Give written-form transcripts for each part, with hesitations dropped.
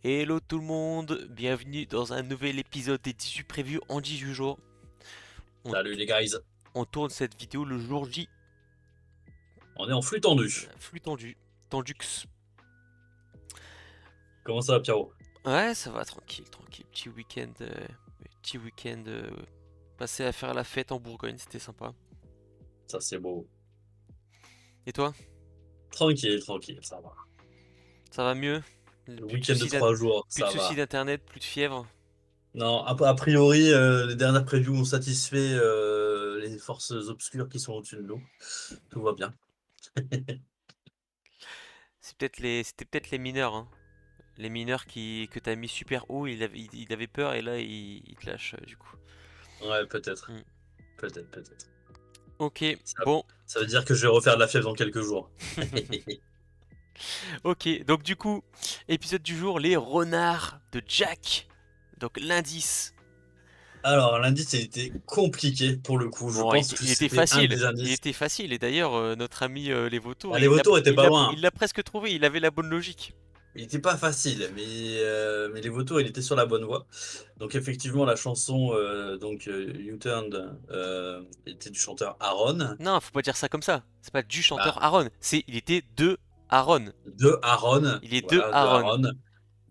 Hello tout le monde, bienvenue dans un nouvel épisode des 18 prévus en 18 jours. On, Salut les guys, on tourne cette vidéo le jour J, on est en flux tendu. flux tendu, tendux. Comment ça va Pierrot? Ouais, ça va tranquille, tranquille. Petit week-end passé à faire la fête en Bourgogne, c'était sympa. Ça c'est beau. Et toi, Tranquille, tranquille, ça va. ça va mieux? Le Plus de week-end de soucis 3 jours, plus de ça soucis va. d'internet, plus de fièvre. Non, a priori, les dernières previews ont satisfait les forces obscures qui sont au-dessus de nous. Tout va bien. C'était peut-être les mineurs, hein. Les mineurs que t'as mis super haut, il avait peur et là il te lâche du coup. Ouais, peut-être. Hmm. Peut-être, peut-être. Ok, Ça, bon. ça veut dire que je vais refaire de la fièvre dans quelques jours. Ok, donc du coup, épisode du jour, les renards de Jack. Donc l'indice. Alors, lundi, c'était compliqué pour le coup. Je Bon, pense que il était c'était un facile. des Il indices. était facile. Et d'ailleurs, notre ami les vautours, Bah, les vautours étaient pas il loin. l'a presque trouvé. Il avait la bonne logique. Il était pas facile, mais les vautours, il était sur la bonne voie. Donc effectivement, la chanson You Turned était du chanteur Aaron. Non, faut pas dire ça comme ça. C'est pas du Bah, chanteur Aaron. Il était de Aaron. de Aaron, Il est de voilà, de Aaron. Aaron,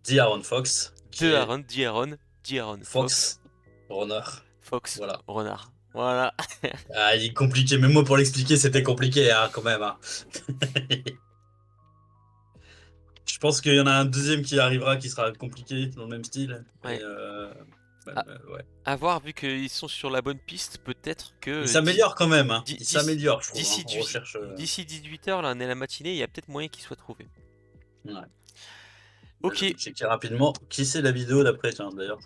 dit Aaron Fox, qui De est Aaron, dit Aaron, dit Aaron. Fox, Fox Runner. Fox, Voilà. renard. Voilà. Ah, il est compliqué, même moi pour l'expliquer, c'était compliqué hein, quand même, hein. Je pense qu'il y en a un deuxième qui arrivera qui sera compliqué dans le même style. Mais Ouais. ouais. À voir, vu qu'ils sont sur la bonne piste, peut-être Il que s'améliore quand même, hein. Il d'ici s'améliore, je trouve, hein. d'ici On recherche. d'ici 18 h, là, on est la matinée, il y a peut-être moyen qu'ils soient trouvés. Ouais. Bah, Ok, je vais checker rapidement. Qui c'est la vidéo d'après, tiens, d'ailleurs?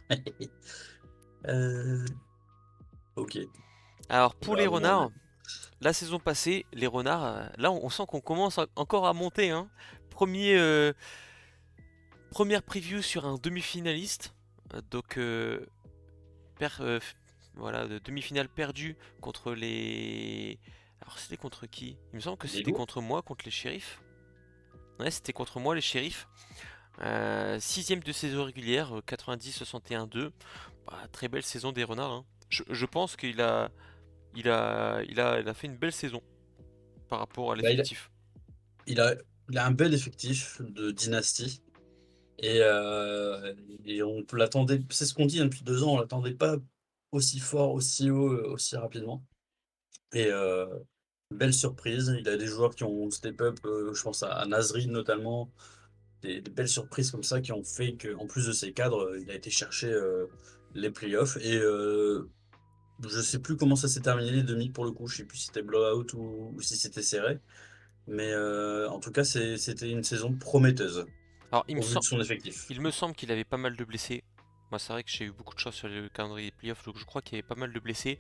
Euh, ok. alors On pour les verra où on renards, est. la saison passée, les renards, là on sent qu'on commence encore à monter, hein. Premier, première preview sur un demi-finaliste, donc per- euh, f- voilà, de demi-finale perdue contre les... Alors c'était contre qui? Il me semble que Les c'était loups? contre moi, contre les shérifs. Ouais, c'était contre moi, les shérifs. Sixième de saison régulière, 90-61-2. Bah, très belle saison des renards, hein. Je pense qu'il a fait une belle saison par rapport à Bah, l'effectif. il a, il a un bel effectif de dynastie. Et, et on l'attendait, c'est ce qu'on dit hein, depuis 2 ans, on l'attendait pas aussi fort, aussi haut, aussi rapidement. Et belle surprise. Il a des joueurs qui ont step up, je pense à Nasri notamment. Des belles surprises comme ça qui ont fait qu'en plus de ses cadres, il a été chercher les playoffs. Et je sais plus comment ça s'est terminé les demi pour le coup. Je sais plus si c'était blowout ou si c'était serré. Mais en tout cas, c'était une saison prometteuse Alors, au vu de son effectif. il me semble qu'il avait pas mal de blessés. Moi, c'est vrai que j'ai eu beaucoup de chance sur le calendrier des playoffs, donc je crois qu'il y avait pas mal de blessés.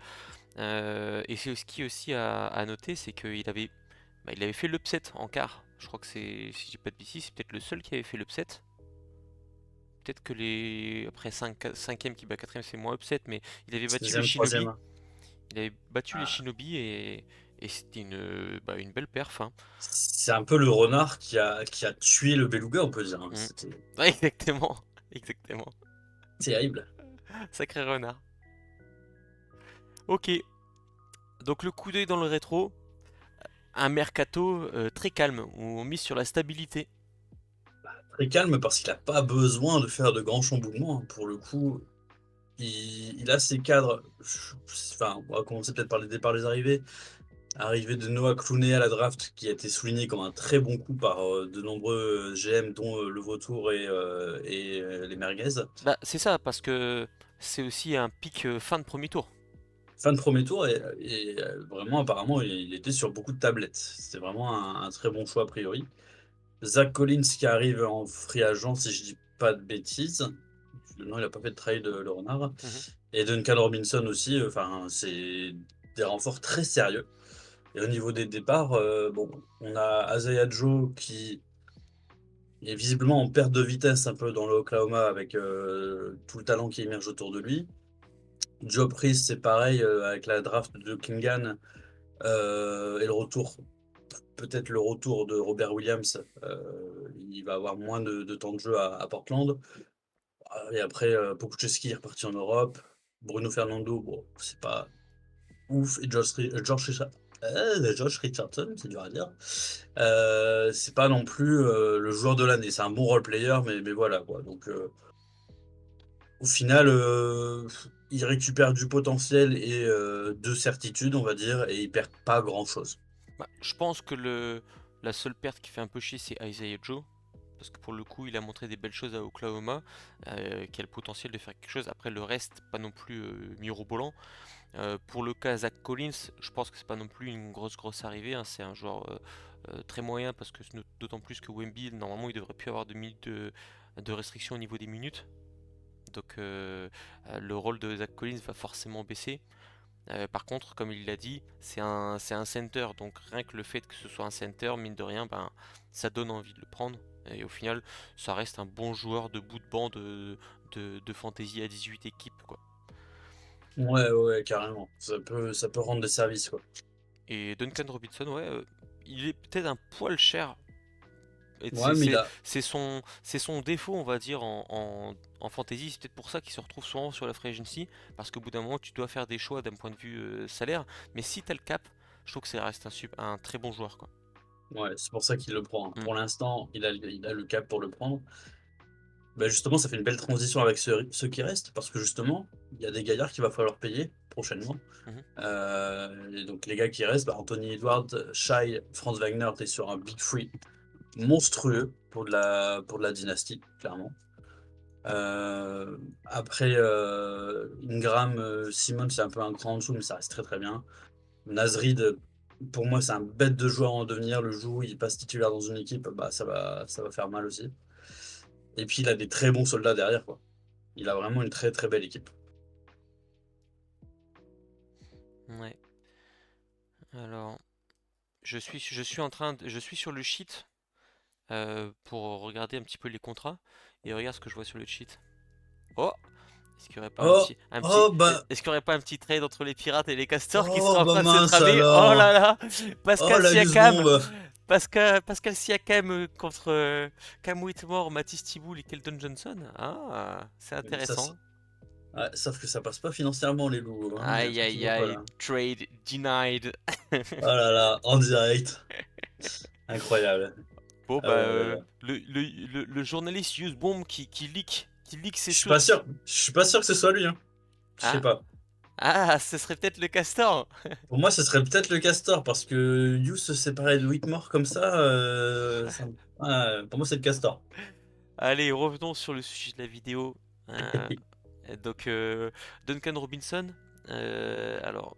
Et c'est ce qui est aussi à noter, c'est il avait fait l'upset en quart. Je crois que c'est, si je dis pas de bêtises, c'est peut-être le seul qui avait fait l'upset. Peut-être que les après 5ème qui bat 4ème c'est moins upset, mais il avait battu les Deuxième, troisième, Shinobi. hein. Il avait battu les Ah, Shinobi et c'était une belle perf, hein. c'est un peu le renard qui a tué le beluga, on peut dire, hein. Mm. C'était Ouais, exactement. Exactement. terrible. Sacré renard. Ok, donc le coup d'œil dans le rétro, un mercato très calme, où on mise sur la stabilité. Très calme parce qu'il n'a pas besoin de faire de grands chamboulements, hein. Pour le coup, il a ses cadres. Enfin, on va commencer peut-être par les départs, les arrivées. Arrivée de Noah Clooney à la draft, qui a été souligné comme un très bon coup par de nombreux GM, dont le Vautour et les Merguez. Bah, c'est ça, parce que c'est aussi un pic fin de premier tour. Fin de premier tour, et vraiment, apparemment, il était sur beaucoup de tablettes. C'était vraiment un très bon choix a priori. Zach Collins qui arrive en free agent, si je dis pas de bêtises. Non, il n'a pas fait de trade, le renard. Mhm. Et Duncan Robinson aussi. Enfin, c'est des renforts très sérieux. Et au niveau des départs, bon, on a Isaiah Joe qui est visiblement en perte de vitesse un peu dans le Oklahoma avec tout le talent qui émerge autour de lui. Joe Priest, c'est pareil avec la draft de Kingan et le retour peut-être le retour de Robert Williams, il va avoir moins de temps de jeu à Portland. Et après, Pokusevski est reparti en Europe. Bruno Fernando, bon, c'est pas ouf. Et Josh Richardson, c'est dur à dire. C'est pas non plus le joueur de l'année. C'est un bon role player, mais voilà quoi. Donc au final, il récupère du potentiel et de certitude, on va dire, et il perd pas grand-chose. Bah, je pense que la seule perte qui fait un peu chier, c'est Isaiah Joe. Parce que pour le coup, il a montré des belles choses à Oklahoma, qui a le potentiel de faire quelque chose. Après, le reste, pas non plus mirobolant. Pour le cas Zach Collins, je pense que c'est pas non plus une grosse arrivée, hein. C'est un joueur très moyen parce que d'autant plus que Wemby, normalement, il devrait plus avoir de minutes de restriction au niveau des minutes. Donc le rôle de Zach Collins va forcément baisser. Par contre, comme il l'a dit, c'est un center, donc rien que le fait que ce soit un center, mine de rien, ben, ça donne envie de le prendre. Et au final, ça reste un bon joueur de bout de banc de fantasy à 18 équipes, quoi. Ouais, ouais, carrément. Ça peut rendre des services, quoi. Et Duncan Robinson, ouais, il est peut-être un poil cher. Et Ouais, mais il a. c'est son défaut, on va dire, en fantasy. C'est peut-être pour ça qu'il se retrouve souvent sur la free agency. Parce qu'au bout d'un moment, tu dois faire des choix d'un point de vue salaire. Mais si tu as le cap, je trouve que ça reste un très bon joueur, quoi. Ouais, c'est pour ça qu'il le prend, hein. Mm. Pour l'instant, il a le cap pour le prendre. Bah justement, ça fait une belle transition avec ceux qui restent, parce que justement, il y a des gaillards qu'il va falloir payer prochainement. Mhm. Et donc les gars qui restent, bah, Anthony Edwards, Shai, Franz Wagner, t'es sur un big free monstrueux pour de la dynastie, clairement. Après, Ingram, Simon, c'est un peu un cran en dessous, mais ça reste très très bien. Nasrid, pour moi, c'est un bête de joueur en devenir. Le jour où il passe titulaire dans une équipe, bah, ça va faire mal aussi. Et puis, il a des très bons soldats derrière, quoi. Il a vraiment une très très belle équipe. Ouais. Alors, je suis sur le sheet pour regarder un petit peu les contrats. Et regarde ce que je vois sur le cheat. Oh! Est-ce qu'il n'y aurait pas Oh, oh, bah, est-ce qu'il y aurait pas un petit trade entre les pirates et les castors qui oh, serait en bah train de se mince tramer? Oh là alors. là! Oh, Pascal la Siakam! use-bombe. Pascal Siakam contre Cam Whitmore, Matisse Thybulle et Keldon Johnson? Ah, c'est Ça, intéressant. ouais, sauf que ça passe pas financièrement, les loups, hein. Il y a un Aïe truc qui aïe va pas aïe, là. trade denied. Oh là là, en direct. Incroyable. Bon Ah bah ouais, ouais, ouais. le journaliste Use Bomb qui leak ses Je suis pas sources. sûr. Je suis pas sûr que ce soit lui, hein. Je sais Ah, pas. ah, ce serait peut-être le castor. Pour moi, ce serait peut-être le castor, parce que You se séparer de Whitmore comme ça, pour moi, c'est le castor. Allez, revenons sur le sujet de la vidéo. Euh, donc, Duncan Robinson, alors,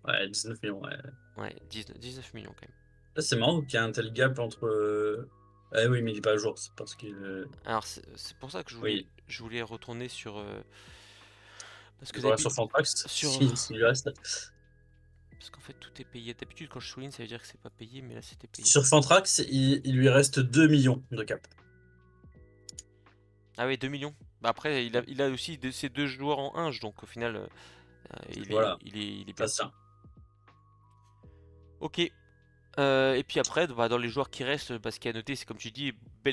Ouais, 19 millions, ouais. ouais, 19 millions quand même. Là, c'est marrant qu'il y a un tel gap entre. Ah oui, mais il est pas à jour, c'est parce que. Alors, c'est pour ça que Oui, je voulais retourner sur. Parce que je regarde sur Fantrax, sur. s'il lui reste. Parce qu'en fait, tout est payé. D'habitude, quand je souligne, ça veut dire que c'est pas payé, mais là, c'était payé. Sur Fantrax, il lui reste 2 millions de cap. Ah oui, 2 millions. Bah après, il a aussi ces deux joueurs en 1, donc au final, Voilà, il est ça bien. se tient. Ok. Et puis après, bah, dans les joueurs qui restent, bah, ce qu'il y a noté, c'est comme tu dis, bah,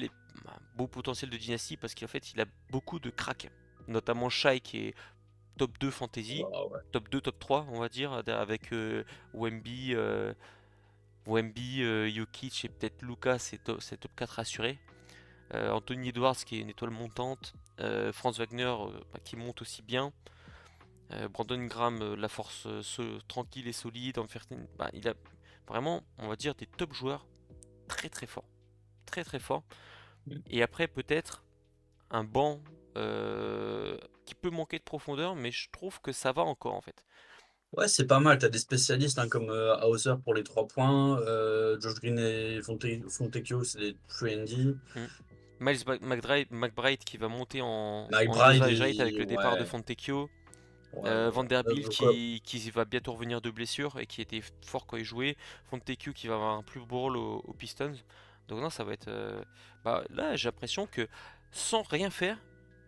beau potentiel de dynastie parce qu'en fait, il a beaucoup de cracks. Notamment Shai qui est top 2 fantasy, Ah ouais. top 2, top 3, on va dire, avec Wemby, Jokic et peut-être Luka, c'est top 4 assuré. Anthony Edwards qui est une étoile montante. Franz Wagner bah, qui monte aussi bien. Brandon Graham, la force tranquille et solide. Bah, il a vraiment, on va dire, des top joueurs très très forts. Très très forts. Et après, peut-être un banc qui peut manquer de profondeur, mais je trouve que ça va encore en fait. Ouais, c'est pas mal. T'as des spécialistes hein, comme Hauser pour les 3 points, Josh Green et Fontecchio, c'est des 3&D. Mm. McBride qui va monter en McBride, usage rate avec le départ de ouais, Fontecchio. ouais, ouais, ouais. Vanderbilt Quoi. qui va bientôt revenir de blessure et qui était fort quand il jouait. Fontecchio qui va avoir un plus beau rôle aux Pistons. Donc non, ça va être... bah, là, j'ai l'impression que sans rien faire,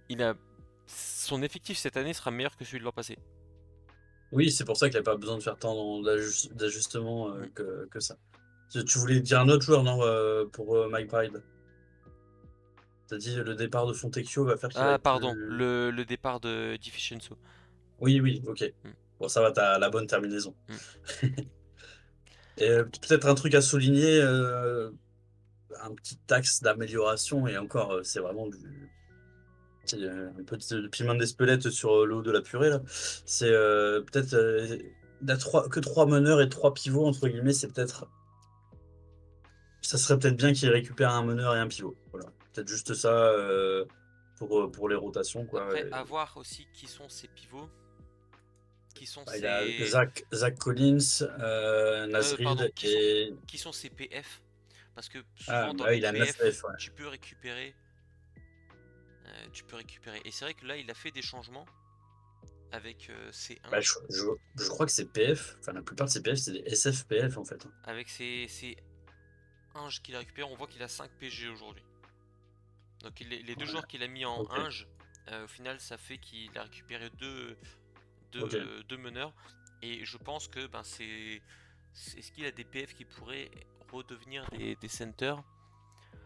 il a... son effectif cette année sera meilleur que celui de l'an passé. Oui, c'est pour ça qu'il n'y a pas besoin de faire tant d'ajustements Mm. que ça. Tu voulais dire un autre joueur, non, pour McBride? T'as dit le départ de Fontecchio va faire qu'il va Ah, être pardon, plus. le départ de Di Vincenzo. Oui, oui, ok. Hmm, Bon, ça va, t'as la bonne terminaison. hmm. Et peut-être un truc à souligner, un petit axe d'amélioration, et encore, c'est vraiment un peu de piment d'Espelette sur le haut de la purée, là. C'est peut-être il a que trois meneurs et trois pivots, entre guillemets, c'est peut-être. Ça serait peut-être bien qu'il récupère un meneur et un pivot. Voilà. Peut-être juste ça pour les rotations, quoi. Après, à voir aussi qui sont ces pivots, qui sont Bah, il a ces... Zach Collins, pardon, Nasrid et. qui sont ces PF. Parce que Ah, souvent dans bah, les il a 9 PF, F, ouais. tu peux récupérer. Tu peux récupérer. Et c'est vrai que là, il a fait des changements avec ses Bah, Inge, je crois que c'est PF. Enfin, la plupart de ces PF, c'est des SFPF, en fait. avec ses Inge qu'il a récupéré. On voit qu'il a 5 PG aujourd'hui. Donc les deux Ouais, joueurs qu'il a mis en ok. Inge, au final, ça fait qu'il a récupéré Ok. deux meneurs. Et je pense que ben, c'est ce qu'il a des PF qui pourraient redevenir des centers.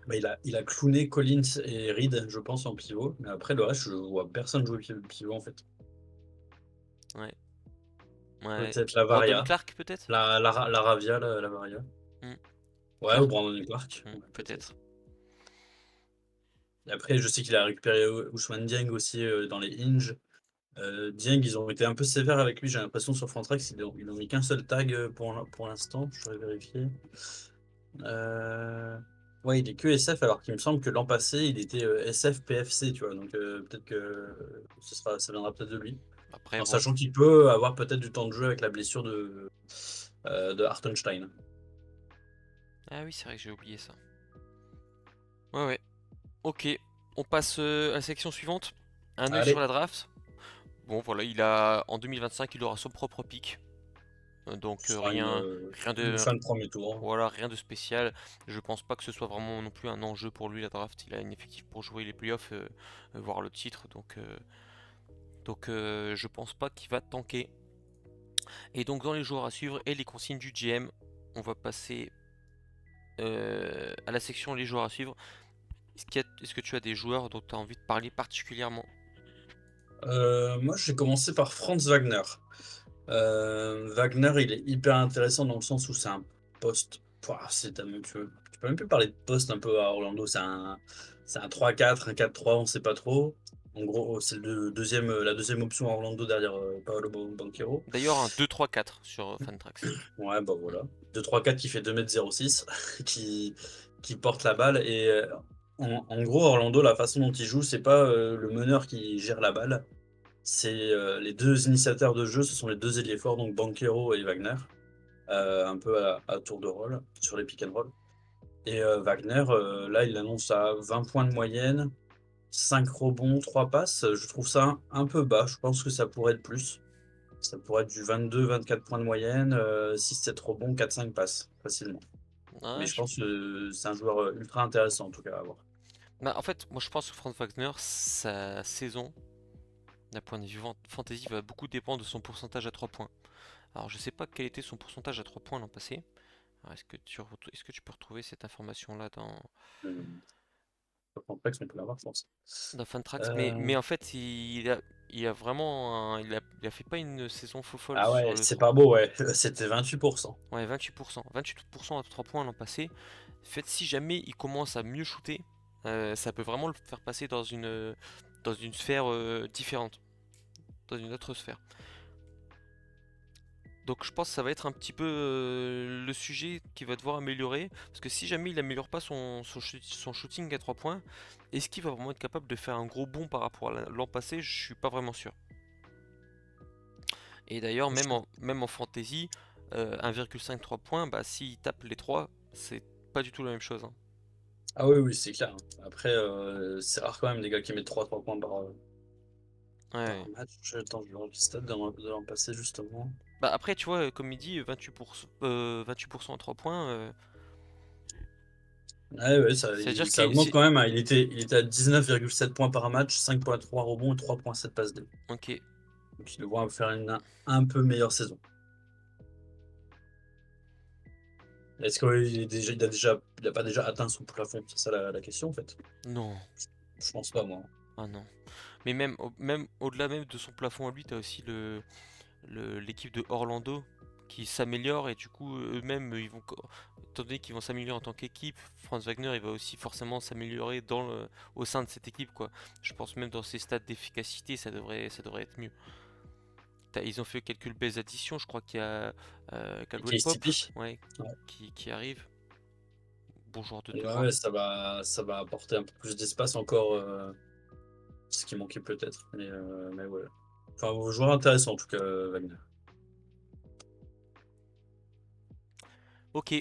Bah, il a clowné Collins et Reed, je pense, en pivot. Mais après, le reste, je vois personne jouer pivot, en fait. Ouais. Ouais. Peut-être la Brandon Varia. Clark peut-être. La Ravia, la Varia. Hmm. Ouais, ou Clark. Brandon Clark. Hmm, Ouais, peut-être. peut-être. Et après, je sais qu'il a récupéré Ousmane Dieng aussi dans les Inge. Dieng, ils ont été un peu sévères avec lui, j'ai l'impression, sur Fantrax. Ils ont mis qu'un seul tag pour l'instant. Je vais vérifier. Euh, Ouais, il est que SF, alors qu'il me semble que l'an passé, il était SF PFC, tu vois. Donc peut-être que ça viendra peut-être de lui. Après En bon. sachant qu'il peut avoir peut-être du temps de jeu avec la blessure de Hartenstein. Ah oui, c'est vrai que j'ai oublié ça. Ouais, ouais. Ok. On passe à la section suivante. Un œil sur Allez, la draft. Bon, voilà, il a en 2025, il aura son propre pick. Donc ce sera rien une de, fin de premier tour. voilà, rien de spécial. Je pense pas que ce soit vraiment non plus un enjeu pour lui la draft. Il a une effectif pour jouer les playoffs, voire le titre. Donc je pense pas qu'il va tanker. Et donc dans les joueurs à suivre et les consignes du GM, on va passer à la section les joueurs à suivre. Est-ce que tu as des joueurs dont tu as envie de parler particulièrement? Moi, j'ai commencé par Franz Wagner. Wagner, il est hyper intéressant dans le sens où c'est un poste. Pouah, tu peux même plus parler de poste un peu à Orlando. C'est un 3-4, un 4-3, on sait pas trop. En gros, c'est la deuxième option à Orlando derrière Paolo Banchero. D'ailleurs un 2-3-4 sur Fantrax. Ouais, bah Mm. voilà. 2-3-4 qui fait 2,06 m qui porte la balle. Et en gros, Orlando, la façon dont il joue, c'est pas le meneur qui gère la balle. C'est les deux initiateurs de jeu, ce sont les deux ailiers forts, donc Banchero et Wagner, un peu à tour de rôle sur les pick and roll. Et Wagner, là, il annonce à 20 points de moyenne, 5 rebonds, 3 passes. Je trouve ça un peu bas. Je pense que ça pourrait être plus. Ça pourrait être du 22-24 points de moyenne, 6-7 rebonds, 4-5 passes, facilement. Mais Ah, je pense que c'est un joueur ultra intéressant, en tout cas, à voir. bah, en fait, moi je pense que Franz Wagner, sa saison, d'un point de vue fantasy, va beaucoup dépendre de son pourcentage à 3 points. Alors je sais pas quel était son pourcentage à 3 points l'an passé. Est-ce que tu peux retrouver cette information-là Euh, je pense pas qu'on peut l'avoir, je pense. dans Fantrax? Euh, Mais en fait, il a vraiment il a fait pas une saison faux folle Ah sur ouais, le c'est 3. pas beau, ouais. C'était 28%. Ouais, 28%. 28% à 3 points l'an passé. En fait, si jamais il commence à mieux shooter, ça peut vraiment le faire passer dans une sphère différente, dans une autre sphère. Donc je pense que ça va être un petit peu le sujet qui va devoir améliorer. Parce que si jamais il améliore pas son shooting à 3 points, est-ce qu'il va vraiment être capable de faire un gros bond par rapport à l'an passé? Je suis pas vraiment sûr. Et d'ailleurs, même en fantasy, 1,5 3 points, bah, s'il tape les 3, c'est pas du tout la même chose, hein. Ah oui, oui, c'est clair. Après, c'est rare quand même des gars qui mettent 3 points par Ouais. match. Attends, je vais voir le stade de l'an passé, justement. Bah après, tu vois, comme il dit, 28% à 3 points, Ouais, ouais, ça veut dire que ça augmente quand même, hein. Il était à 19,7 points par match, 5,3 rebonds et 3,7 passes D. ok. Donc il devrait faire une un peu meilleure saison. Est-ce il a pas déjà atteint son plafond? C'est ça la question, en fait? Non, Je pense pas, moi. ah non. Mais même au-delà même de son plafond à lui, t'as aussi l'équipe de Orlando qui s'améliore et du coup eux-mêmes étant donné qu'ils vont s'améliorer en tant qu'équipe, Franz Wagner il va aussi forcément s'améliorer au sein de cette équipe quoi. Je pense même dans ses stats d'efficacité ça devrait être mieux. Ils ont fait quelques belles additions, je crois qu'il y a Et Caldwell Pop, KCP? ouais, Ouais. qui arrive. Bon joueur de Ouais, devoir. ouais, ça va apporter un peu plus d'espace encore, ce qui manquait peut-être. Mais ouais. Enfin, joueur intéressant en tout cas, Wagner. Ok,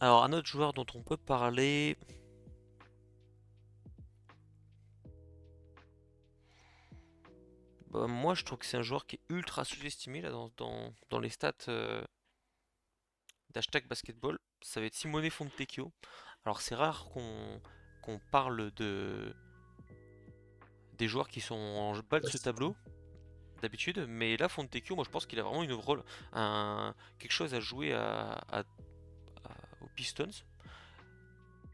alors un autre joueur dont on peut parler. Bah, moi je trouve que c'est un joueur qui est ultra sous-estimé là dans les stats d'hashtag basketball, ça va être Simone Fontecchio. Alors c'est rare qu'on parle des joueurs qui sont en bas de ce tableau d'habitude, mais là Fontecchio, moi je pense qu'il a vraiment une rôle, quelque chose à jouer aux Pistons,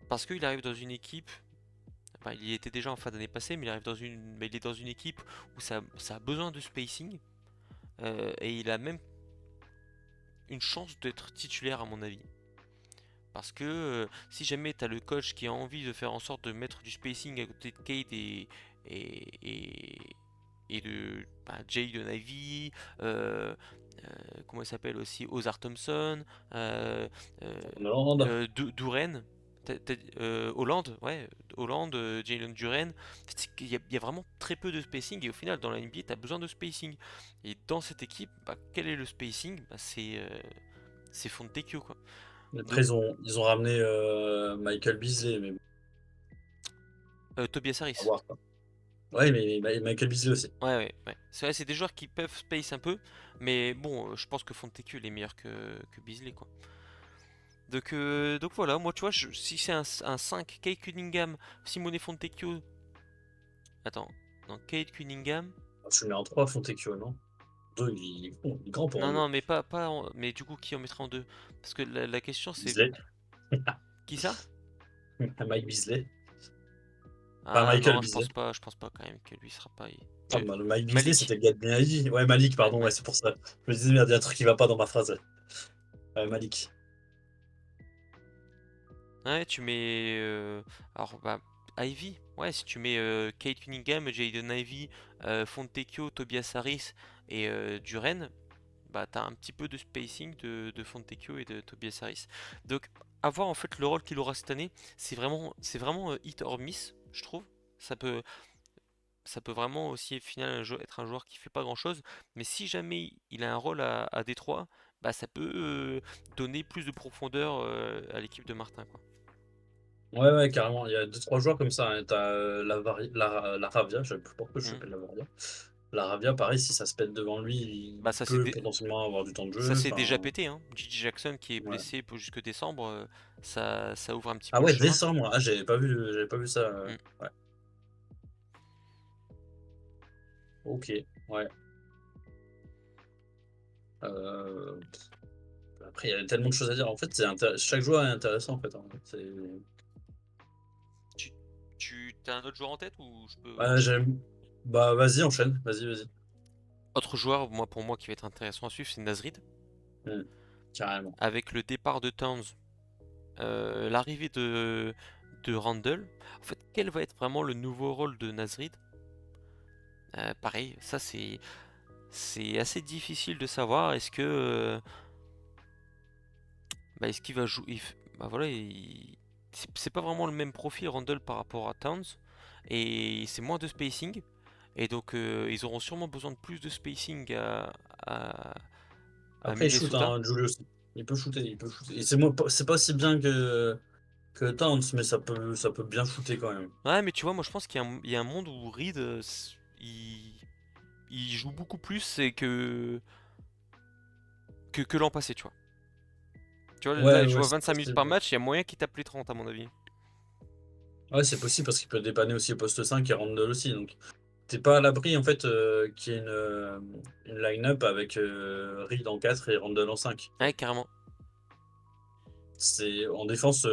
parce qu'il arrive dans une équipe, enfin, il y était déjà en fin d'année passée, mais il est dans une équipe où ça a besoin de spacing, et il a même une chance d'être titulaire à mon avis. Parce que si jamais tu as le coach qui a envie de faire en sorte de mettre du spacing à côté de Kate et, et de Jaden Ivey, comment il s'appelle aussi, Ozar Thompson, euh, euh, En Hollande. Duren, Hollande, ouais, Hollande, Jalen Duren, il y a vraiment très peu de spacing et au final dans la NBA tu as besoin de spacing. Et dans cette équipe, quel est le spacing? C'est Fontecchio quoi. Après, Donc ils ont ramené Michael Beasley, mais bon, Tobias à Harris. voir, quoi. Ouais, mais Michael Beasley aussi. Ouais, ouais, ouais. C'est vrai, c'est des joueurs qui peuvent space un peu, mais bon, je pense que Fontecchio il est meilleur que Beasley, quoi. Donc voilà, moi tu vois, si c'est un 5, Kate Cunningham, Simone Fontecchio. Attends, non, Kate Cunningham. Je le mets en 3, Fontecchio, non? 2, il est grand pour un Non, 2. non, mais mais du coup, qui en mettra en deux? Parce que la question c'est. Beasley. Qui ça? Mike Beasley. Pas Ah Michael non, Beasley. je pense pas quand même que lui sera pas. Ah, bah, le Mike Beasley, Malik? c'était le gars de Benaidi. Ouais, Malik, Ouais, pardon, ouais, Malik. c'est pour ça. Je me disais, merde, il y a un truc qui va pas dans ma phrase. Malik. Ouais, tu mets. Alors, Ivy. Ouais, si tu mets Kate Cunningham, Jaden Ivey, Fontecchio, Tobias Harris et Duren, bah t'as un petit peu de spacing de Fontecchio et de Tobias Harris. Donc, avoir en fait le rôle qu'il aura cette année, c'est vraiment hit or miss, je trouve. Ça peut, ça peut vraiment aussi au final être un joueur qui fait pas grand chose, mais si jamais il a un rôle à Détroit, bah ça peut donner plus de profondeur à l'équipe de Martin, quoi. Ouais, ouais, carrément. Il y a deux trois joueurs comme ça, hein. T'as la Ravia, je sais plus pourquoi je Mhm. l'appelle la Ravia. La Ravia, pareil, si ça se pète devant lui, Bah il ça c'est peut potentiellement avoir du temps de ça jeu. s'est déjà Enfin, pété, hein. Gigi Jackson qui est ouais. blessé jusque décembre, ça ouvre un petit Ah peu le ouais, chemin. décembre. Ah, j'avais pas vu ça. Mm. Ouais. Ok. Ouais. Euh, Après, il y a tellement de choses à dire. En fait, chaque joueur est intéressant, en fait, hein. Tu, t'as un autre joueur en tête ou je peux Ouais, enchaîner? Bah, vas-y, enchaîne. Vas-y, vas-y. Autre joueur, pour moi, qui va être intéressant à suivre, c'est Nasrid. Hmm. Carrément. Avec le départ de Towns, l'arrivée de Randle. En fait, quel va être vraiment le nouveau rôle de Nasrid? Pareil, ça c'est assez difficile de savoir. Est-ce qu'il va jouer? Bah voilà, c'est pas vraiment le même profil Randle par rapport à Towns et c'est moins de spacing et donc ils auront sûrement besoin de plus de spacing à, à Après, il shoot, Minnesota. hein, Julius. Il peut shooter, il peut shooter. Et c'est pas aussi bien que Towns, mais ça peut bien shooter quand même. Ouais, mais tu vois, moi je pense qu'il y a un monde où Reed il joue beaucoup plus et que l'an passé, tu vois. Tu vois, là Ouais, il joue ouais, à c'est 25 minutes par possible. match, il y a moyen qu'il tape les 30 à mon avis. Ouais, c'est possible parce qu'il peut dépanner aussi au poste 5 et Randle aussi. Donc, t'es pas à l'abri, en fait, qu'il y ait une line-up avec Reed en 4 et Randle en 5, tu Ouais, vois. carrément. C'est en défense,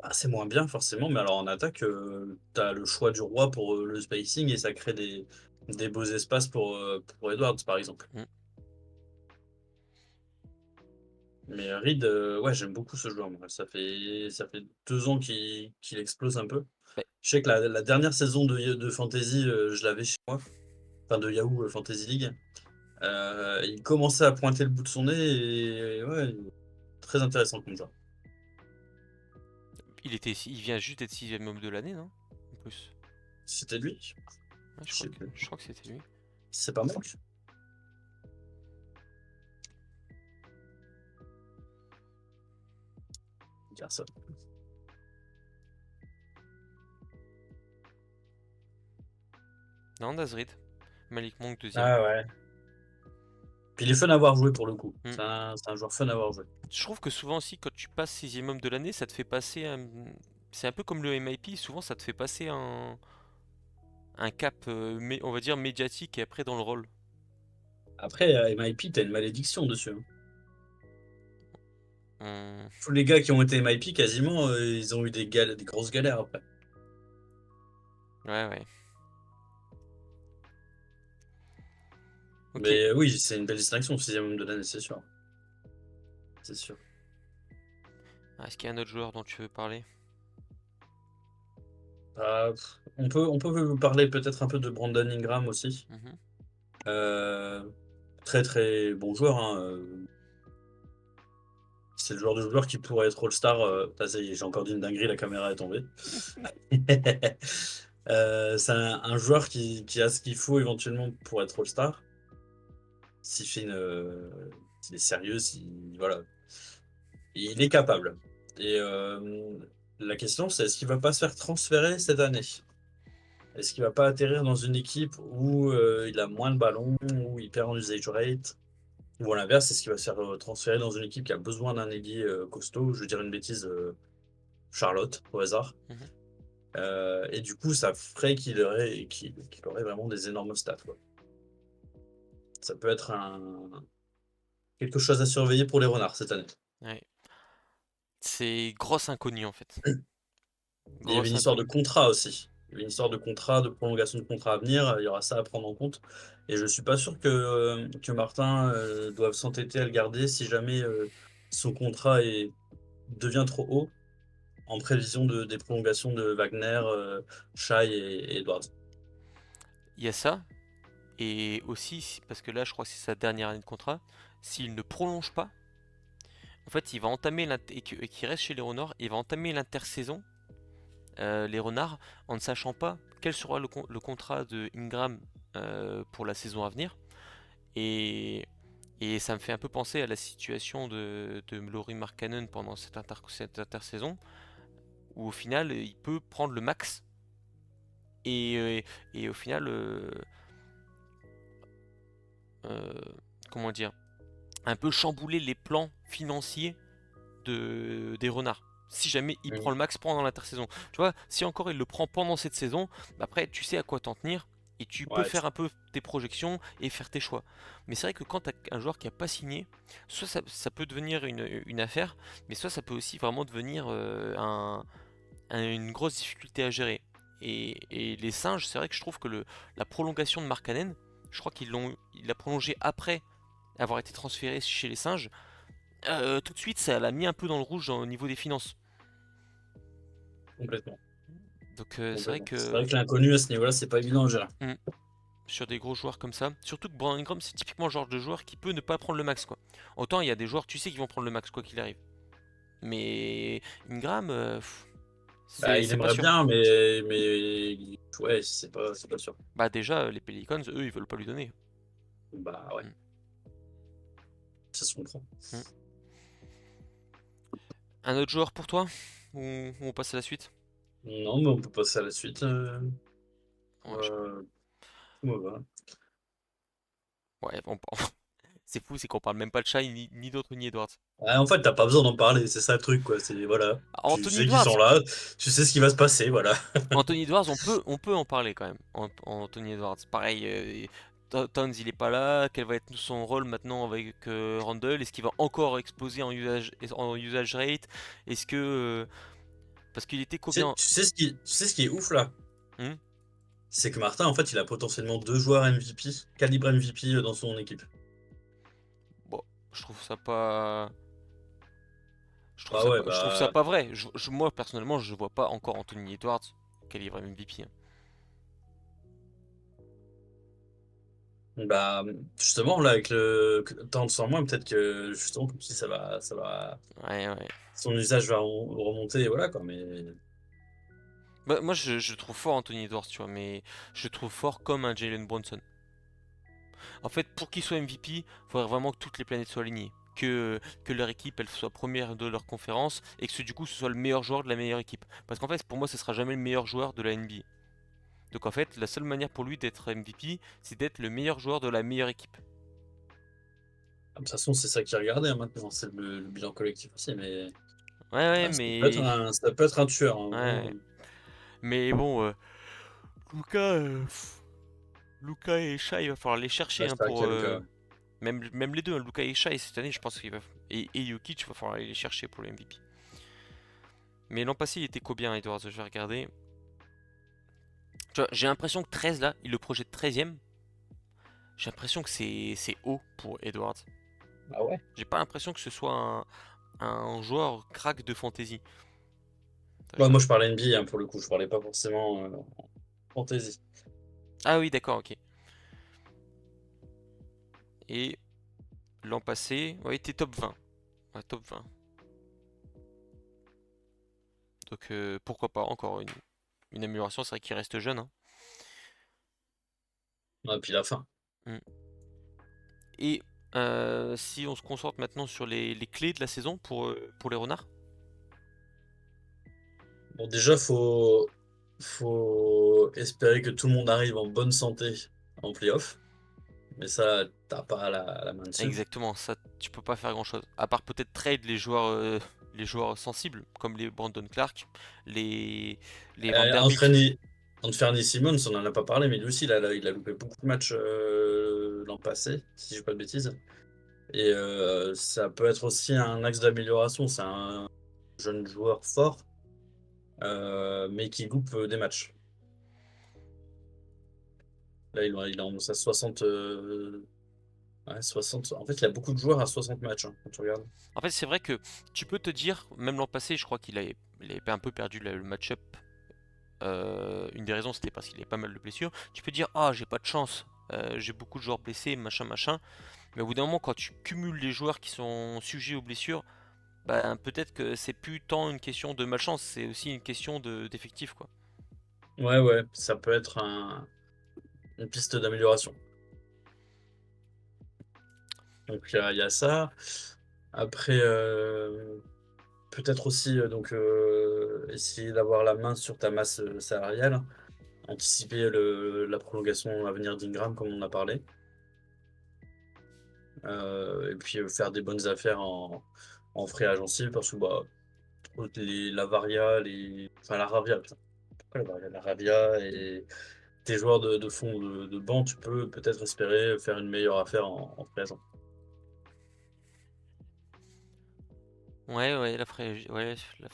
bah, c'est moins bien forcément, mais alors en attaque, tu as le choix du roi pour, le spacing et ça crée des beaux espaces pour Edwards, par exemple. Mm. Mais Reed, ouais, j'aime beaucoup ce joueur moi. Ça fait 2 ans qu'il explose un peu. Bah, Je sais que la dernière saison de Fantasy, je l'avais chez moi, enfin de Yahoo, Fantasy League. Il commençait à pointer le bout de son nez et ouais, très intéressant comme joueur. il vient juste d'être sixième homme de l'année, non? En plus. C'était lui? Ouais, Je sais plus. je crois que c'était lui. C'est pas mal. Dire ça. Non, Nazrid. Malik Monk deuxième. Ah ouais. Puis il est fun à avoir joué pour le coup. Mm. C'est un joueur fun à avoir joué. Je trouve que souvent aussi, quand tu passes sixième homme de l'année, ça te fait passer un... C'est un peu comme le MIP, souvent ça te fait passer un cap, on va dire, médiatique et après dans le rôle. Après, MIP, t'as une malédiction dessus, hein. Hum, Tous les gars qui ont été MIP, quasiment, ils ont eu des grosses galères après. Ouais, ouais. Ok. Mais oui, c'est une belle distinction, sixième homme de l'année, c'est sûr. C'est sûr. Ah, est-ce qu'il y a un autre joueur dont tu veux parler? On peut parler peut-être un peu de Brandon Ingram aussi. Mhm. Euh, Très très bon joueur, hein. C'est le genre de joueur qui pourrait être All-Star. Ça y est, j'ai encore dit une dinguerie, la caméra est tombée. C'est un joueur qui a ce qu'il faut éventuellement pour être All-Star. S'il fait s'il est sérieux, voilà, il est capable. Et la question, c'est est-ce qu'il va pas se faire transférer cette année? Est-ce qu'il va pas atterrir dans une équipe où il a moins de ballons, où il perd en usage rate? Ou à l'inverse, est-ce qu'il va se faire transférer dans une équipe qui a besoin d'un ailier costaud? Je veux dire une bêtise, Charlotte, au hasard. Mhm. Et du coup, ça ferait qu'il aurait vraiment des énormes stats, quoi. Ça peut être quelque chose à surveiller pour les renards cette année. Ouais. C'est grosse inconnue en fait. Il y avait Grosse une histoire de inconnue. contrat aussi. Il y avait une histoire de contrat, de prolongation de contrat à venir. Il y aura ça à prendre en compte. Et je suis pas sûr que Martin doive s'entêter à le garder si jamais son contrat devient trop haut en prévision des prolongations de Wagner, Shai et Edwards. Il y a ça, et aussi, parce que là je crois que c'est sa dernière année de contrat, s'il ne prolonge pas, en fait il va entamer, et qu'il reste chez les Renards, il va entamer l'intersaison, les Renards, en ne sachant pas quel sera le contrat de Ingram pour la saison à venir. Et, et ça me fait un peu penser à la situation de Lauri Markkanen pendant cette intersaison, où au final il peut prendre le max et au final, euh, comment dire, un peu chambouler les plans financiers des Renards. Si jamais il prend Mhm. le max pendant l'intersaison. Tu vois, si encore il le prend pendant cette saison, bah après tu sais à quoi t'en tenir et tu peux Ouais, faire un peu tes projections et faire tes choix. Mais c'est vrai que quand tu as un joueur qui n'a pas signé, soit ça peut devenir une affaire, mais soit ça peut aussi vraiment devenir une grosse difficulté à gérer. Et les singes, c'est vrai que je trouve que la prolongation de Markkanen, je crois il l'a prolongé après avoir été transféré chez les singes. Tout de suite, ça l'a mis un peu dans le rouge au niveau des finances. complètement. Donc c'est vrai Complètement. C'est que vrai que l'inconnu à ce niveau-là, c'est pas évident à gérer. hmm, sur des gros joueurs comme ça, surtout que Brandon Ingram, c'est typiquement le genre de joueur qui peut ne pas prendre le max, quoi. Autant il y a des joueurs, tu sais, qui vont prendre le max quoi qu'il arrive. Mais Ingram, Bah, il c'est pas aimerait sûr. bien, mais ouais, c'est pas sûr. Bah déjà, les Pelicans, eux, ils veulent pas lui donner. Bah ouais, Hmm, ça se comprend. hmm. Un autre joueur pour toi? Ou on passe à la suite? Non, mais on peut passer à la suite. Ouais, Euh, voilà. ouais, c'est fou, c'est qu'on parle même pas de Shai ni d'autres ni Edwards. Ouais, en fait, t'as pas besoin d'en parler, c'est ça le truc, quoi. C'est voilà. Tu Anthony sais qu'ils sont Edwards, là, tu sais ce qui va se passer, voilà. Anthony Edwards, on peut en parler quand même. Anthony Edwards, pareil. Towns il est pas là, quel va être son rôle maintenant avec Randle? Est-ce qu'il va encore exploser en usage rate? Est-ce que parce qu'il était combien? Tu sais ce qui est ouf là? Hmm. C'est que Martin, en fait, il a potentiellement deux joueurs MVP, calibre MVP dans son équipe. Bon, je trouve ça pas. Bah ouais, Je trouve ça bah, pas vrai. Moi personnellement, je vois pas encore Anthony Edwards calibre MVP, hein. bah, justement, là, avec le temps sans moins, peut-être que justement, comme si Ouais, ouais. son usage va remonter, et voilà quoi. Mais Bah, moi, je trouve fort Anthony Edwards, tu vois, mais je trouve fort comme un Jalen Brunson. En fait, pour qu'il soit MVP, il faudrait vraiment que toutes les planètes soient alignées. Que leur équipe elle soit première de leur conférence et que du coup ce soit le meilleur joueur de la meilleure équipe. Parce qu'en fait, pour moi, ce sera jamais le meilleur joueur de la NBA. Donc en fait, la seule manière pour lui d'être MVP, c'est d'être le meilleur joueur de la meilleure équipe. de toute façon, c'est ça qui est regardé hein, maintenant, c'est le bilan collectif aussi. Mais Ouais, ouais, ouais, ça peut être un tueur, hein, ouais. vraiment. Mais bon, Luca, Luca et Shai, il va falloir les chercher Ouais, hein, c'est vrai pour qu'il y a Lucas. même les deux, hein, Luca et Shai cette année, je pense qu'il va et Jokic, il va falloir aller les chercher pour le MVP. Mais l'an passé, il était combien, Edwards? Je vais regarder. Tu vois, j'ai l'impression que 13 là, il le projette 13ème. J'ai l'impression que c'est haut pour Edwards. Ah ouais? J'ai pas l'impression que ce soit un joueur crack de fantasy. Attends, Ouais, moi, je parlais NBA hein, pour le coup, je parlais pas forcément fantasy. Ah oui, d'accord, ok. Et l'an passé, ouais, il était top 20. Ouais, top 20. Donc pourquoi pas, encore une amélioration, c'est vrai qu'il reste jeune, hein. Ouais, puis la fin. Mm. Et si on se concentre maintenant sur les clés de la saison pour les renards. Bon, déjà, faut espérer que tout le monde arrive en bonne santé en playoff. Mais ça, t'as pas la main dessus. Exactement, ça tu peux pas faire grand chose. À part peut-être trade les joueurs sensibles, comme les Brandon Clark, les, les Vanderbilt. Anthony Simmons, on en a pas parlé, mais lui aussi, il a loupé beaucoup de matchs l'an passé, si je dis pas de bêtises. Et ça peut être aussi un axe d'amélioration. C'est un jeune joueur fort, mais qui loupe des matchs. Là, il en a 60, ouais, 60. En fait, il y a beaucoup de joueurs à 60 matchs, hein, quand tu regardes. En fait, c'est vrai que tu peux te dire, même l'an passé, je crois il avait un peu perdu le match-up. Une des raisons, c'était parce qu'il avait pas mal de blessures. Tu peux dire, ah, j'ai pas de chance, j'ai beaucoup de joueurs blessés, machin, machin. Mais au bout d'un moment, quand tu cumules les joueurs qui sont sujets aux blessures, bah, peut-être que c'est plus tant une question de malchance, c'est aussi une question d'effectif, quoi. Ouais, ouais, ça peut être une piste d'amélioration. Donc, il y a ça. Après, peut-être aussi donc, essayer d'avoir la main sur ta masse salariale, anticiper la prolongation à venir d'Ingram, comme on a parlé. Et puis faire des bonnes affaires en free agency parce que bah, la Varia, enfin la Ravia, putain, pourquoi la Varia? La Ravia et tes joueurs de fond de banc, tu peux peut-être espérer faire une meilleure affaire en free agent. Ouais, ouais, la free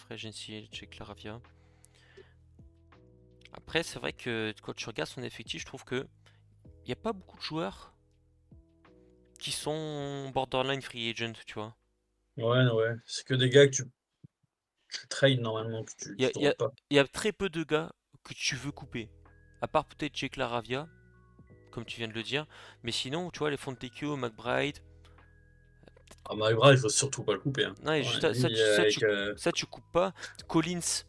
agency, check la Ravia. Après, c'est vrai que quand tu regardes son effectif, je trouve que il n'y a pas beaucoup de joueurs qui sont borderline free agent, tu vois. Ouais, ouais, c'est que des gars que tu trades normalement, Il y qui a, te il y a- rendent pas. il y a très peu de gars que tu veux couper. À part peut-être Jake Laravia, comme tu viens de le dire. Mais sinon, tu vois, les Fontecchio, McBride. Ah, Maibra, il faut surtout pas le couper, hein. Non, et Ouais, juste ça, lui, avec ça, tu coupes pas. Collins,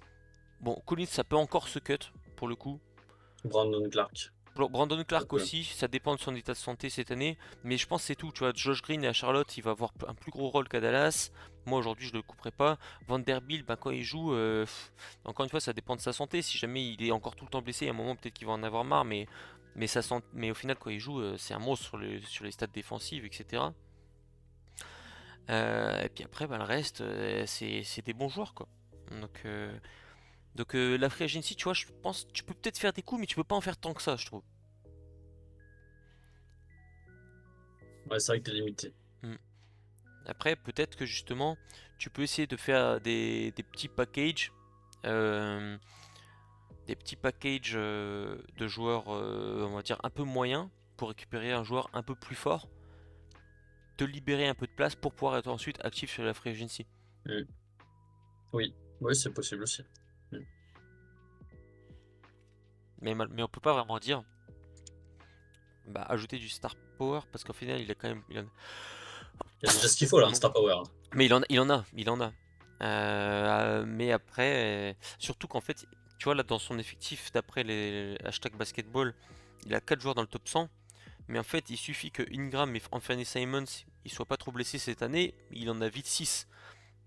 bon, Collins, ça peut encore se cut, pour le coup. Brandon Clark. Brandon Ça Clark peut. aussi, ça dépend de son état de santé cette année, mais je pense que c'est tout. Tu vois, Josh Green à Charlotte, il va avoir un plus gros rôle qu'à Dallas. Moi aujourd'hui, je le couperai pas. Vanderbilt, ben, quand il joue, encore une fois, ça dépend de sa santé. Si jamais il est encore tout le temps blessé, à un moment peut-être qu'il va en avoir marre, mais au final, quand il joue, c'est un monstre sur les stats défensives, etc. Et puis après, ben, le reste, c'est des bons joueurs, quoi. Donc, euh, donc la free agency, tu vois, je pense, tu peux peut-être faire des coups, mais tu peux pas en faire tant que ça, je trouve. Ouais, c'est vrai que t'es limité. Hmm. Après, peut-être que justement, tu peux essayer de faire des petits packages, euh, de joueurs, on va dire, un peu moyens pour récupérer un joueur un peu plus fort, te libérer un peu de place pour pouvoir être ensuite actif sur la free agency. Mm. Oui, oui, c'est possible aussi. Mm. Mais on peut pas vraiment dire, bah, ajouter du star power parce qu'au final, il a quand même, Il y a déjà ce qu'il faut là, un pardon. star power, hein. Mais il en a. Mais après, surtout qu'en fait, tu vois là dans son effectif, d'après les hashtag basketball, il a 4 joueurs dans le top 100. Mais en fait, il suffit que Ingram et Anthony Simons ils soient pas trop blessés cette année, il en a vite 6.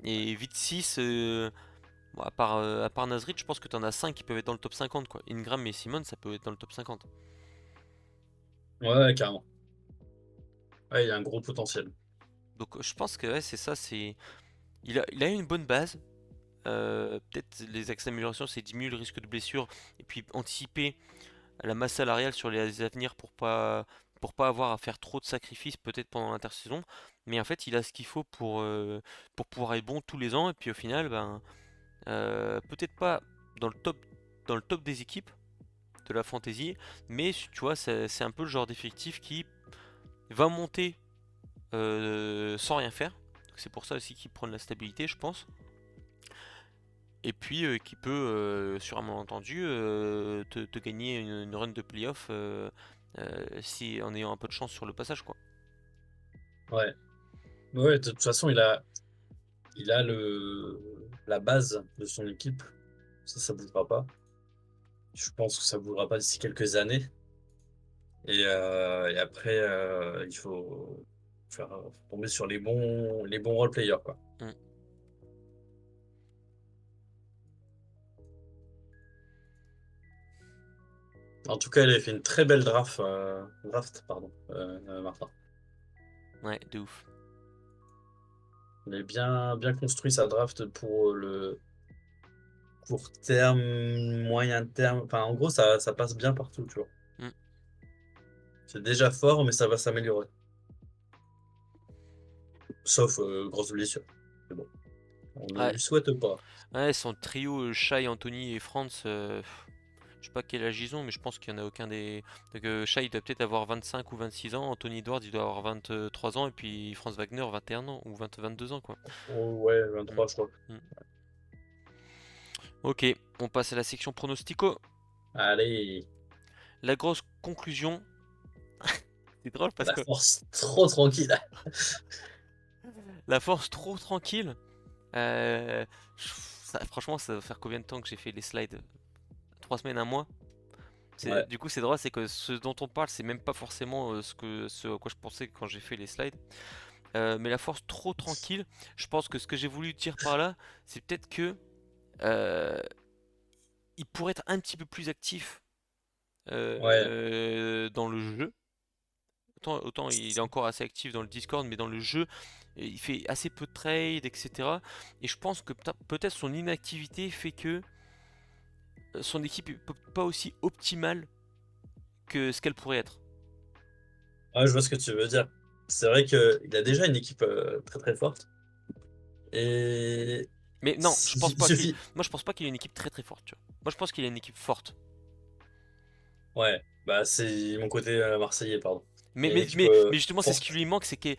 Et vite 6, bon, à part Nasrid, je pense que tu en as 5 qui peuvent être dans le top 50 quoi. Ingram et Simons, ça peut être dans le top 50. Ouais, ouais, carrément. Ouais, il y a un gros potentiel. Donc je pense que ouais, c'est ça, il a une bonne base. Peut-être les axes d'amélioration, c'est diminuer le risque de blessure et puis anticiper la masse salariale sur les années à venir pour pas avoir à faire trop de sacrifices peut-être pendant l'intersaison. Mais en fait, il a ce qu'il faut pour pouvoir être bon tous les ans et puis au final, ben, peut-être pas dans le top des équipes de la fantasy, mais tu vois, c'est un peu le genre d'effectif qui va monter sans rien faire. C'est pour ça aussi qu'il prend de la stabilité, je pense. Et puis qui peut, sur un malentendu, te gagner une run de playoff si, en ayant un peu de chance sur le passage, quoi. Ouais. Ouais, de toute façon, il a la base de son équipe. Ça bougera pas. Je pense que ça bougera pas d'ici quelques années. Et après, il faut faire tomber sur les bons role players, quoi. Mm. En tout cas, il avait fait une très belle draft, pardon, Martin. Ouais, de ouf. Il a bien construit sa draft pour le court terme, moyen terme. Enfin, en gros, ça passe bien partout, tu vois. Mm. C'est déjà fort, mais ça va s'améliorer. Sauf grosse blessure. Mais bon, on ne Ouais, lui souhaite pas. ouais, son trio Shai, Anthony et Franz, je sais pas quel âge ils ont, mais je pense qu'il y en a aucun des. Donc, Shai doit peut-être avoir 25 ou 26 ans, Anthony Edwards il doit avoir 23 ans, et puis Franz Wagner 21 ans ou 22 ans, quoi. Oh, ouais, Mm. 23, je crois. Mm. Ok, on passe à la section pronostico. Allez, La grosse conclusion, c'est drôle parce la que force trop tranquille. la force trop tranquille. Euh, Franchement, ça va faire combien de temps que j'ai fait les slides? 3 semaines, un mois? Ouais. Du coup, c'est drôle, c'est que ce dont on parle, c'est même pas forcément ce à quoi je pensais quand j'ai fait les slides. Mais la force trop tranquille, je pense que ce que j'ai voulu dire par là, c'est peut-être que euh, il pourrait être un petit peu plus actif Ouais. dans le jeu. Autant il est encore assez actif dans le Discord, mais dans le jeu, il fait assez peu de trades, etc. Et je pense que peut-être son inactivité fait que son équipe est pas aussi optimale que ce qu'elle pourrait être. Ouais, je vois ce que tu veux dire. C'est vrai qu'il a déjà une équipe très très forte. Et Mais non, il suffit. moi je pense pas qu'il ait une équipe très très forte, tu vois. Moi je pense qu'il a une équipe forte. Ouais, bah c'est mon côté marseillais, pardon. Il y a une équipe Mais justement, c'est ce qui forte. lui manque, c'est qu'il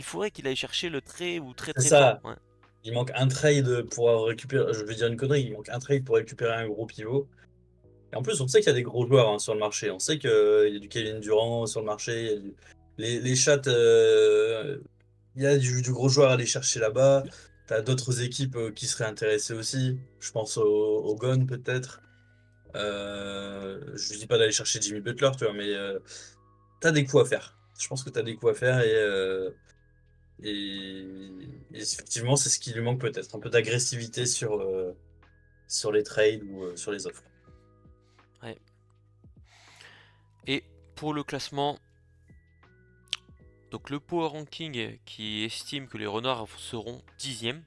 faudrait qu'il aille chercher le très ou très C'est très fort. ça. Ouais. Il manque un trade pour récupérer. Je vais dire une connerie, il manque un trade pour récupérer un gros pivot. Et en plus, on sait qu'il y a des gros joueurs hein, sur le marché. On sait qu'il y a du Kevin Durant sur le marché. Il y a les chats, il y a du gros joueur à aller chercher là-bas. Tu as d'autres équipes qui seraient intéressées aussi. Je pense au Gone peut-être. Je dis pas d'aller chercher Jimmy Butler, tu vois, mais tu as des coups à faire. Je pense que tu as des coups à faire et effectivement, c'est ce qui lui manque peut-être. Un peu d'agressivité sur les trades ou sur les offres. Ouais. Et pour le classement, donc le Power Ranking qui estime que les Renards seront 10e.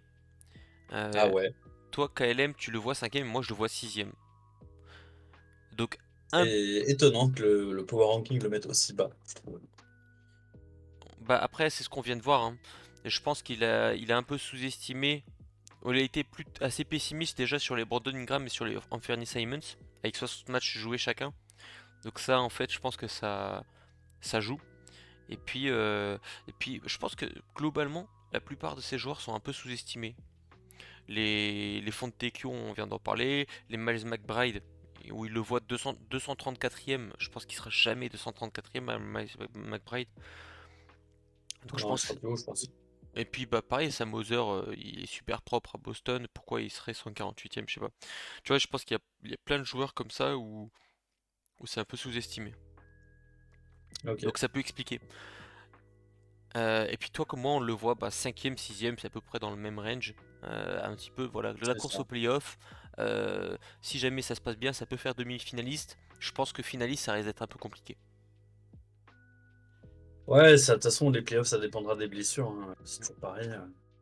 Ah Euh, ouais. Toi, KLM, tu le vois 5e, moi je le vois 6e. Donc, un, Et étonnant que le Power Ranking le mette aussi bas, je trouve. Bah après, c'est ce qu'on vient de voir, hein. Et je pense qu'il a un peu sous-estimé. Il a été assez pessimiste déjà sur les Brandon Ingram et sur les Anthony Simons, avec 60 matchs joués chacun. Donc ça, en fait, je pense que ça joue. Et puis, je pense que globalement, la plupart de ces joueurs sont un peu sous-estimés. Les Fontecchio, on vient d'en parler. Les Miles McBride, où il le voit 234e. Je pense qu'il sera jamais 234e, Miles McBride. Donc je Non, il sera pense. plus haut, je pense. Et puis bah pareil, Sam Hauser, il est super propre à Boston. Pourquoi il serait 148e, je sais pas. Tu vois, je pense qu'il y a plein de joueurs comme ça où c'est un peu sous-estimé. Ok, Donc ça peut expliquer. Et puis toi, comment on le voit, bah, 5ème, 6ème, c'est à peu près dans le même range. Un petit peu, voilà, de la c'est course ça. au playoff. Si jamais ça se passe bien, ça peut faire demi-finaliste. Je pense que finaliste, ça risque d'être un peu compliqué. Ouais, ça, de toute façon, les playoffs, ça dépendra des blessures, hein. C'est toujours pareil.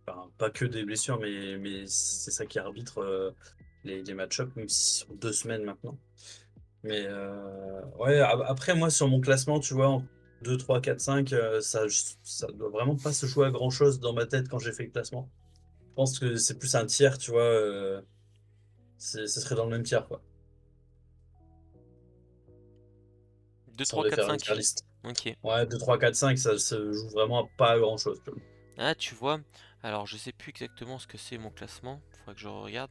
Enfin, pas que des blessures, mais c'est ça qui arbitre les match-ups, même si c'est sur 2 semaines maintenant. Mais ouais, après, moi, sur mon classement, tu vois, en 2, 3, 4, 5, ça doit vraiment pas se jouer à grand-chose dans ma tête quand j'ai fait le classement. Je pense que c'est plus un tiers, tu vois. Ce serait dans le même tiers, quoi. 2, Si on 3, devait 4, faire une tier 5. list. Ok. Ouais, 2, 3, 4, 5, ça se joue vraiment pas à grand-chose, tu vois. Ah, tu vois, alors je sais plus exactement ce que c'est mon classement. Faudrait que je regarde.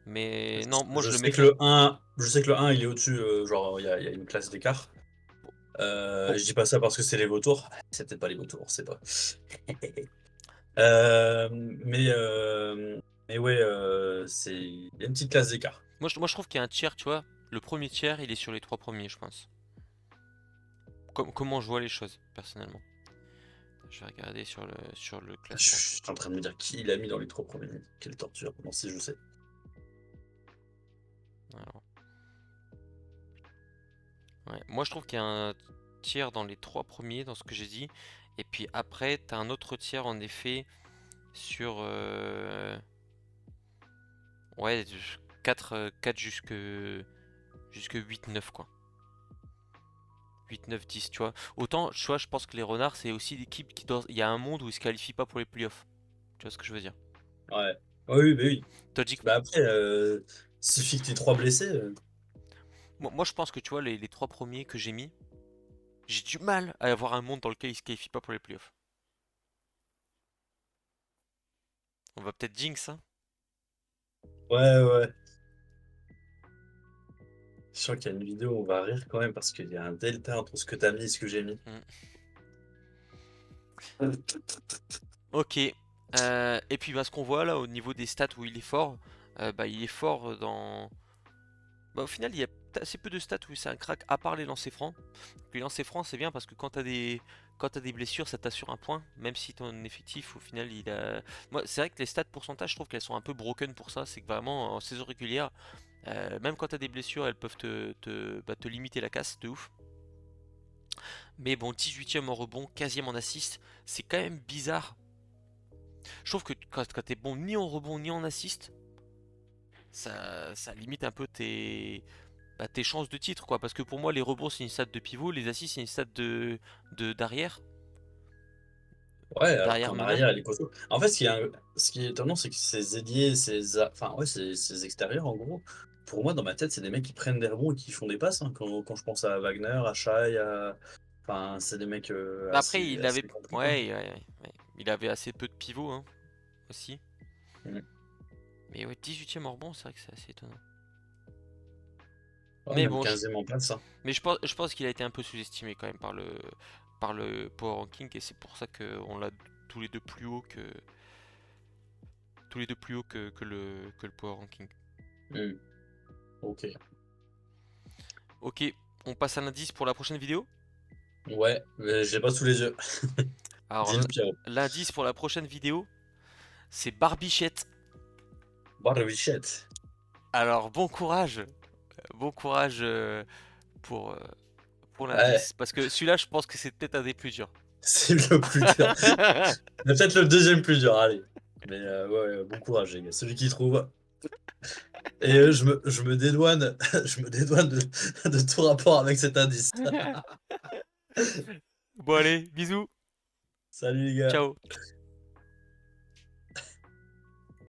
Mais non, moi Je je le sais que mettrais. le 1, je sais que le 1 il est au-dessus, genre il y a une classe d'écart. Pour, Je dis pas ça parce que c'est les vautours. C'est peut-être pas les vautours, c'est pas. Mais ouais, il y a une petite classe d'écart. moi, je trouve qu'il y a un tiers, tu vois. Le premier tiers, il est sur les trois premiers, je pense. Comment je vois les choses, personnellement. Je vais regarder sur le Je classement. suis en train de me dire qui il a mis dans les 3 premiers. Quelle torture. Non, si je sais. Alors, ouais. Moi, je trouve qu'il y a un tiers dans les trois premiers, dans ce que j'ai dit. Et puis après, t'as un autre tiers, en effet, sur. Ouais, 4 jusque 8, 9 quoi. 8, 9, 10, tu vois. Autant, tu vois, je pense que les renards, c'est aussi l'équipe qui doit. Il y a un monde où ils se qualifient pas pour les playoffs. Tu vois ce que je veux dire? Ouais. Oui, bah oui. Toi, dis Bah après, suffit que t'aies 3 blessés. moi, je pense que tu vois, les trois premiers que j'ai mis, j'ai du mal à avoir un monde dans lequel ils se qualifient pas pour les playoffs. On va peut-être jinx, hein. Ouais, ouais. Je sens qu'il y a une vidéo où on va rire quand même parce qu'il y a un delta entre ce que t'as mis et ce que j'ai mis. Mm. Ok. Et puis, bah, ce qu'on voit là, au niveau des stats où il est fort, bah, il est fort dans. Bah, au final, il y a assez peu de stats où c'est un crack, à part les lancers francs. Les lancers francs, c'est bien parce que quand t'as des blessures, ça t'assure un point, même si ton effectif, au final, il a. Moi, c'est vrai que les stats pourcentage, je trouve qu'elles sont un peu broken pour ça. C'est que vraiment, en saison régulière, même quand t'as des blessures, elles peuvent te limiter la casse de ouf. Mais bon, 18ème en rebond, 15ème en assist, c'est quand même bizarre. Je trouve que quand t'es bon ni en rebond ni en assist, ça limite un peu tes chances de titre, quoi. Parce que pour moi, les rebonds, c'est une stat de pivot, les assists, c'est une stat d'arrière, Ouais, alors d'arrière qu'en meneur. arrière, il est costaud. En fait, ce qui est étonnant, c'est que ces ailiers, enfin, ouais, ces extérieurs, en gros, pour moi, dans ma tête, c'est des mecs qui prennent des rebonds et qui font des passes, hein. Quand je pense à Wagner, à Shai, enfin, c'est des mecs Mais après, assez, il avait, assez complets, quoi. ouais, ouais. Il avait assez peu de pivots, hein, aussi. Mhm. Mais ouais, 18ème en rebond, c'est vrai que c'est assez étonnant. Ouais, Mais même bon, 15e en passe, hein. je pense qu'il a été un peu sous-estimé quand même par le Power Ranking, et c'est pour ça qu'on l'a tous les deux plus haut que le Power Ranking. Mhm. Ok. Ok, on passe à l'indice pour la prochaine vidéo. Ouais, mais j'ai pas sous les yeux. Alors, Dis-le, Pierrot. l'indice pour la prochaine vidéo, c'est Barbichette. Barbichette. Alors, bon courage pour, euh, pour Ouais, l'indice, parce que celui-là, je pense que c'est peut-être un des plus durs. c'est le plus dur. Mais peut-être le deuxième plus dur, allez. Mais ouais, ouais, bon courage, les gars. Celui qui trouve. Et je me dédouane, je me dédouane de tout rapport avec cet indice. Bon allez, bisous. Salut les gars. Ciao.